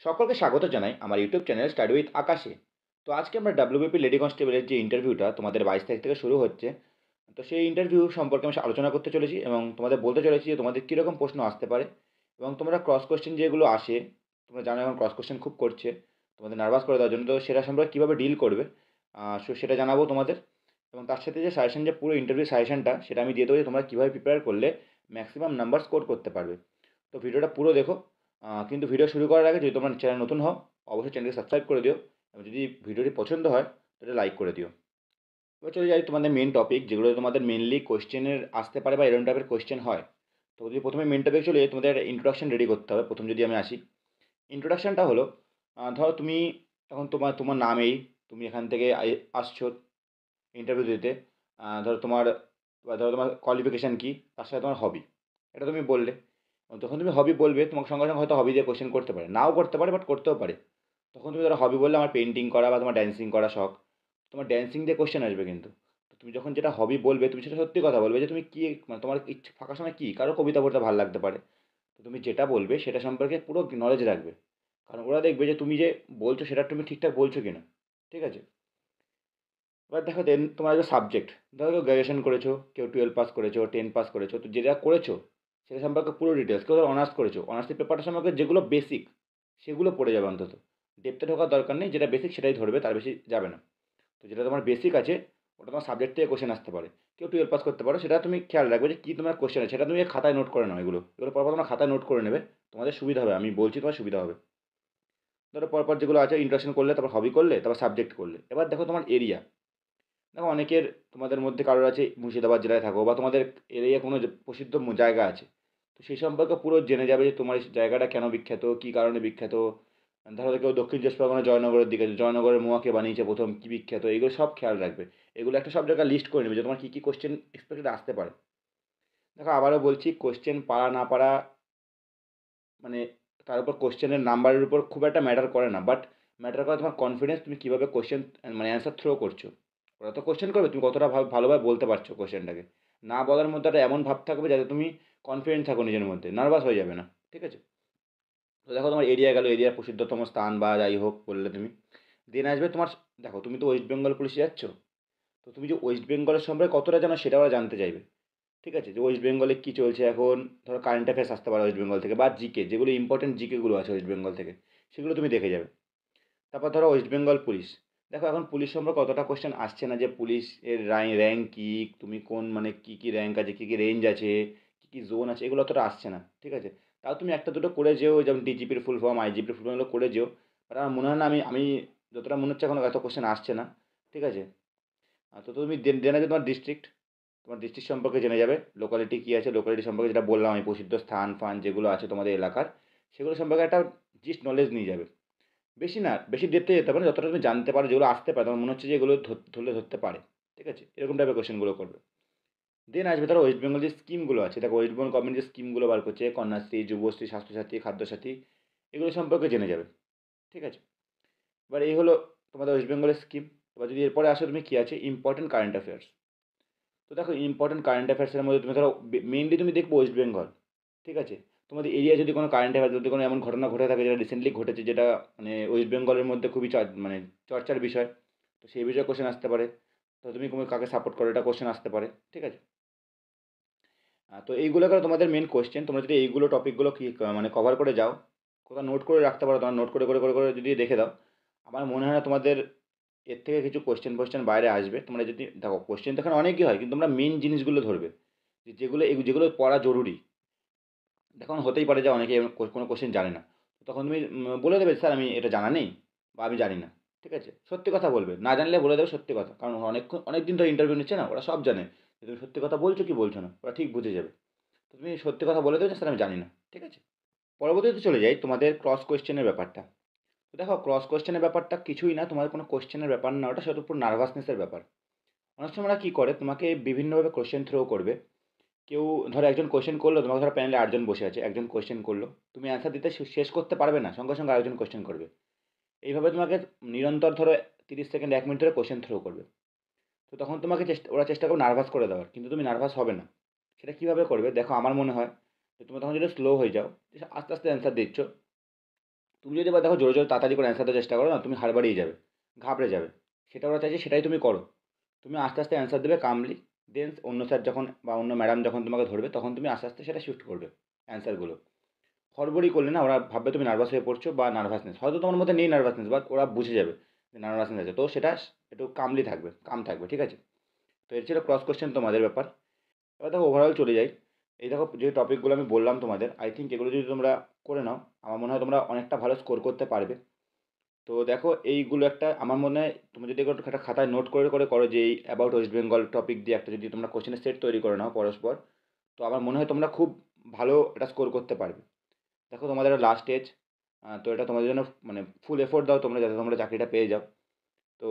সকলকে স্বাগত জানাই আমার ইউটিউব চ্যানেল স্টাডি উইথ আকাশে। তো আজকে আমরা ডাব্লিউবিপি লেডি কনস্টেবলের যে ইন্টারভিউটা তোমাদের 22 তারিখ থেকে শুরু হচ্ছে। তো সেই ইন্টারভিউ সম্পর্কে আমি আলোচনা করতে চলেছি এবং তোমাদের বলতে চলেছি যে তোমাদের কীরকম প্রশ্ন আসতে পারে এবং তোমরা ক্রস কোয়েশ্চেন যেগুলো আসে, তোমরা জানো এখন ক্রস কোয়েশ্চেন খুব করছে তোমাদের নার্ভাস করে দেওয়ার জন্য। তো সেটা সম্পর্কে কীভাবে ডিল করবে সেটা জানাবো তোমাদের। এবং তার সাথে যে সাজেশন, যে পুরো ইন্টারভিউ সাজেশনটা সেটা আমি দিয়ে দেবো যে তোমরা কীভাবে প্রিপেয়ার করলে ম্যাক্সিমাম নাম্বার স্কোর করতে পারবে। তো ভিডিওটা পুরো দেখো। কিন্তু ভিডিও শুরু করার আগে যদি তোমার চ্যানেল নতুন হও, অবশ্যই চ্যানেলকে সাবস্ক্রাইব করে দিও এবং যদি ভিডিওটি পছন্দ হয় তাহলে লাইক করে দিও। এবার চলে যাই তোমাদের মেন টপিক, যেগুলো তোমাদের মেনলি কোয়েশ্চেনের আসতে পারে বা এরকম টাইপের কোয়েশ্চেন হয়। তো যদি প্রথমে মেন টপিক চলে যাই, তোমাদের একটা ইন্ট্রোডাকশন রেডি করতে হবে। প্রথম যদি আমি আসি, ইন্ট্রোডাকশনটা হলো ধরো তুমি এখন তোমার তোমার নাম এই, তুমি এখান থেকে আসছো ইন্টারভিউ দিতে। ধরো তোমার কোয়ালিফিকেশান কী, তার সাথে তোমার হবি, এটা তুমি বললে। তখন তুমি হবি বলবে, তোমাকে সঙ্গে সঙ্গে হয়তো হবি দিয়ে কোয়েশ্চেন করতে পারে, নাও করতে পারে, বাট করতেও পারে। তখন তুমি ধরো হবি বললে আমার পেন্টিং করা বা তোমার ড্যান্সিং করা শখ, তোমার ড্যান্সিং দিয়ে কোয়েশ্চেন আসবে কিন্তু। তো তুমি যখন যেটা হবি বলবে, তুমি সেটা সত্যি কথা বলবে যে তুমি কী, মানে তোমার ইচ্ছে ফাঁকা সময় কী, কারো কবিতা পড়তে ভালো লাগতে পারে। তো তুমি যেটা বলবে সেটা সম্পর্কে পুরো নলেজ রাখবে, কারণ ওরা দেখবে যে তুমি যে বলছো সেটা তুমি ঠিকঠাক বলছো কি না। ঠিক আছে? এবার দেখো দেন তোমার যে সাবজেক্ট, ধরো কেউ গ্র্যাজুয়েশন করেছো, কেউ 12 পাস করেছো, 10 পাস করেছো, তো যেটা করেছো সেটা সম্পর্কে পুরো ডিটেলস। কেউ ধরো অনার্স করেছো, অনার্সের পেপারটা সম্পর্কে যেগুলো বেসিক সেগুলো পড়ে যাবে অন্তত। ডেপথে ঢোকার দরকার নেই, যেটা বেসিক সেটাই ধরবে, তার বেশি যাবে না। তো যেটা তোমার বেসিক আছে ওটা তোমার সাবজেক্ট থেকে কোশ্চেন আসতে পারে। কেউ 12 পাস করতে পারো, সেটা তুমি খেয়াল রাখবে যে কী তোমার কোশ্চেন আছে, সেটা তুমি খাতায় নোট করে নাও। এগুলো পরপর তোমার খাতায় নোট করে নেবে, তোমাদের সুবিধা হবে, আমি বলছি তোমার সুবিধা হবে। ধরো পরপর যেগুলো আছে, ইন্ট্রোডাকশন করলে, তারপর হবি করলে, তারপর সাবজেক্ট করলে। এবার দেখো তোমার এরিয়া। দেখো অনেকের, তোমাদের মধ্যে কারোর আছে মুর্শিদাবাদ জেলায় থাকো বা তোমাদের এরিয়া কোনো প্রসিদ্ধ জায়গা আছে, তো সেই সম্পর্কে পুরো জেনে যাবে যে তোমার এই জায়গাটা কেন বিখ্যাত, কী কারণে বিখ্যাত। ধরো কেউ দক্ষিণ চব্বিশ পরগনা জয়নগরের দিকে আছে, জয়নগরের মোয়াকে বানিয়েছে প্রথম, কী বিখ্যাত, এগুলো সব খেয়াল রাখবে। এগুলো একটা সব জায়গায় লিস্ট করে নেবে যে তোমার কী কী কোশ্চেন এক্সপেক্টেড আসতে পারে। দেখো আবারও বলছি, কোশ্চেন পারা না পারা মানে তার উপর কোশ্চেনের নাম্বারের উপর খুব একটা ম্যাটার করে না, বাট ম্যাটার করে তোমার কনফিডেন্স, তুমি কীভাবে কোশ্চেন মানে অ্যান্সার থ্রো করছো। ওরা তো কোশ্চেন করবে, তুমি কতটা ভালোভাবে বলতে পারছো কোশ্চেনটাকে। না বলার মধ্যে একটা এমন ভাব থাকবে যাতে তুমি কনফিডেন্ট থাকো নিজের মধ্যে, নার্ভাস হয়ে যাবে না। ঠিক আছে? তো দেখো তোমার এরিয়া গেল, এরিয়ার প্রসিদ্ধতম স্থান বা যাই হোক বললে তুমি। দেন আসবে তোমার, দেখো তুমি তো ওয়েস্ট বেঙ্গল পুলিশে যাচ্ছ, তো তুমি যে ওয়েস্ট বেঙ্গলের সম্পর্কে কতটা জানো সেটা ওরা জানতে চাইবে। ঠিক আছে? যে ওয়েস্ট বেঙ্গলে কী চলছে এখন, ধরো কারেন্ট অ্যাফেয়ার্স আসতে পারে ওয়েস্ট বেঙ্গল থেকে, বা জিকে, যেগুলো ইম্পর্টেন্ট জিকেগুলো আছে ওয়েস্ট বেঙ্গল থেকে, সেগুলো তুমি দেখে যাবে। তারপর ধরো ওয়েস্ট বেঙ্গল পুলিশ, দেখো এখন পুলিশ সম্পর্কে কতটা কোশ্চেন আসছে না, যে পুলিশের র্যাঙ্ক কী, তুমি কোন মানে কী কী র্যাঙ্ক আছে, কী কী রেঞ্জ আছে, কী কী জোন আছে, এগুলো অতটা আসছে না। ঠিক আছে? তাও তুমি একটা দুটো করে যেও, যেমন ডিজিপির ফুল ফর্ম, আইজিপির ফুল ফর্ম, এগুলো করে যেও। বাট আমার মনে হয় না, আমি আমি যতটা মনে হচ্ছে এখন এত কোশ্চেন আসছে না। ঠিক আছে? তো তুমি জেনে যাবে তোমার ডিস্ট্রিক্ট সম্পর্কে জেনে যাবে, লোকালিটি কী আছে, লোকালিটি সম্পর্কে যেটা বললাম আমি, প্রসিদ্ধ স্থান ফান যেগুলো আছে তোমাদের এলাকার, সেগুলো সম্পর্কে একটা জিস্ট নলেজ নিয়ে যাবে। বেশি না, বেশি ডেপথে যেতে হবে না, যতটা তুমি জানতে পারো, যেগুলো আসতে পারে তোমার মনে হচ্ছে যে এগুলো ধরলে ধরতে পারে। ঠিক আছে? এরকম টাইপের কোয়েশ্চেনগুলো করবে। দেন আসবে ধরো ওয়েস্ট বেঙ্গল যে স্কিমগুলো আছে, দেখো ওয়েস্ট বেঙ্গল গভর্নমেন্ট যে স্কিমগুলো বার করছে, কন্যাশ্রী, যুবশ্রী, স্বাস্থ্যসাথী, খাদ্যসাথী, এগুলো সম্পর্কে জেনে যাবে। ঠিক আছে? এবার এই হলো তোমাদের ওয়েস্ট বেঙ্গলের স্কিম। এবার যদি এরপরে আসো, তুমি কী আছে, ইম্পর্টেন্ট কারেন্ট অ্যাফেয়ার্স। তো দেখো ইম্পর্টেন্ট কারেন্ট অ্যাফেয়ার্সের মধ্যে তুমি ধরো মেইনলি তুমি দেখবে ওয়েস্ট বেঙ্গল। ঠিক আছে? তোমাদের এরিয়ায় যদি কোনো কারেন্ট অ্যাফেয়ার্স, যদি কোনো এমন ঘটনা ঘটে থাকে যেটা রিসেন্টলি ঘটেছে, যেটা মানে ওয়েস্ট বেঙ্গলের মধ্যে খুবই মানে চর্চার বিষয়, তো সেই বিষয়ে কোশ্চেন আসতে পারে। তো তুমি কাকে সাপোর্ট করো, এটা কোশ্চেন আসতে পারে। ঠিক আছে? তো এইগুলো গেলো তোমাদের মেন কোশ্চেন। তোমরা যদি এইগুলো টপিকগুলো কি মানে কভার করে যাও, কোথাও নোট করে রাখতে পারো, তোমার নোট করে যদি রেখে দাও, আমার মনে হয় না তোমাদের এর থেকে কিছু কোশ্চেন বাইরে আসবে। তোমরা যদি দেখো, কোশ্চেন তো এখানে অনেকই হয়, কিন্তু তোমরা মেন জিনিসগুলো ধরবে, যে যেগুলো পড়া জরুরি। দেখো হতেই পারে যে অনেকে কোনো কোশ্চেন জানে না, তো তখন তুমি বলে দেবে, স্যার আমি এটা জানা নেই বা আমি জানি না। ঠিক আছে? সত্যি কথা বলবে, না জানলে বলে দেবে সত্যি কথা, কারণ অনেক দিন ধরে ইন্টারভিউ নিচ্ছে না, ওরা সব জানে যে তুমি সত্যি কথা বলছো কি বলছো না, ওরা ঠিক বুঝে যাবে। তো তুমি সত্যি কথা বলে দেবে যে স্যার আমি জানি না। ঠিক আছে? পরবর্তীতে চলে যাই তোমাদের ক্রস কোয়েশ্চেনের ব্যাপারটা। তো দেখো ক্রস কোয়েশ্চেনের ব্যাপারটা কিছুই না, তোমার কোনো কোয়েশ্চেনের ব্যাপার না, ওটা শুধু পুরো নার্ভাসনেসের ব্যাপার। অনেক সময় ওরা কী করে, তোমাকে বিভিন্নভাবে কোয়েশ্চেন থ্রো করবে। কেউ ধরো একজন কোয়েশ্চেন করলো, তোমাকে ধরো প্যানেলে 8 জন বসে আছে, একজন কোয়েশ্চেন করলো, তুমি অ্যান্সার দিতে শেষ করতে পারবে না, সঙ্গে সঙ্গে আরেকজন কোয়েশ্চেন করবে। এইভাবে তোমাকে নিরন্তর ধরো 30 সেকেন্ড 1 মিনিট ধরে কোয়েশ্চেন থ্রো করবে। তো তখন তোমাকে ওরা চেষ্টা করবে নার্ভাস করে দেওয়ার, কিন্তু তুমি নার্ভাস হবে না। সেটা কীভাবে করবে, দেখো আমার মনে হয় যে তুমি তখন যদি স্লো হয়ে যাও, যে আস্তে আস্তে অ্যান্সার দিচ্ছ, তুমি যদি বা দেখো জোরে জোরে তাড়াতাড়ি করে অ্যান্সার দেওয়ার চেষ্টা করো না, তুমি হাড়বাড়িয়ে যাবে, ঘাবড়ে যাবে। সেটা ওরা চাইছে সেটাই তুমি করো। তুমি আস্তে আস্তে অ্যান্সার দেবে কামলি। দেন অন্য স্যার যখন বা অন্য ম্যাডাম যখন তোমাকে ধরবে তখন তুমি আস্তে আস্তে সেটা শিফট করবে অ্যান্সারগুলো। হড়বড়ি করলে না ওরা ভাববে তুমি নার্ভাস হয়ে পড়ছো বা নার্ভাসনেস, হয়তো তোমার মধ্যে নেই নার্ভাসনেস, বাট ওরা বুঝে যাবে যে নার্ভাসনেস আছে, তো সেটা একটু কামলি থাকবে, কাম থাকবে, ঠিক আছে? তো এর ছিল ক্রস কোশ্চেন তোমাদের ব্যাপার। এবার দেখো ওভারঅল চলে যাই। এই দেখো যে টপিকগুলো আমি বললাম তোমাদের, আই থিঙ্ক এগুলো যদি তোমরা করে নাও, আমার মনে হয় তোমরা অনেকটা ভালো স্কোর করতে পারবে। তো দেখো এইগুলো একটা আমার মনে হয় তুমি যদি এগুলো একটা খাতায় নোট করে করে করো যে এই অ্যাবাউট ওয়েস্ট বেঙ্গল টপিক দিয়ে একটা যদি তোমরা কোশ্চেনের সেট তৈরি করে নাও পরস্পর, তো আমার মনে হয় তোমরা খুব ভালো একটা স্কোর করতে পারবে। দেখো তোমাদের লাস্ট স্টেজ, তো এটা তোমাদের জন্য মানে ফুল এফোর্ট দাও তোমরা যাতে তোমরা চাকরিটা পেয়ে যাও। তো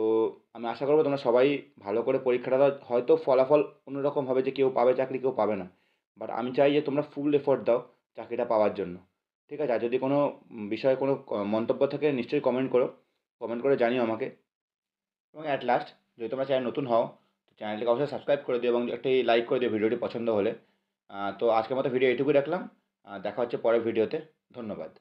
আমি আশা করবো তোমরা সবাই ভালো করে পরীক্ষাটা দাও। হয়তো ফলাফল অন্যরকম হবে, যে কেউ পাবে চাকরি কেউ পাবে না, বাট আমি চাই যে তোমরা ফুল এফোর্ট দাও চাকরিটা পাওয়ার জন্য। ঠিক আছে? আর যদি কোনো বিষয়ে কোনো মন্তব্য থাকে নিশ্চয়ই কমেন্ট করো, কমেন্ট করে জানিও আমাকে। এবং অ্যাট লাস্ট, যদি তোমরা চ্যানেল নতুন হও তো চ্যানেলটিকে অবশ্যই সাবস্ক্রাইব করে দিও এবং একটি লাইক করে দিও ভিডিওটি পছন্দ হলে। তো আজকের মতো ভিডিও এইটুকুই রাখলাম। দেখা হচ্ছে পরের ভিডিওতে। ধন্যবাদ।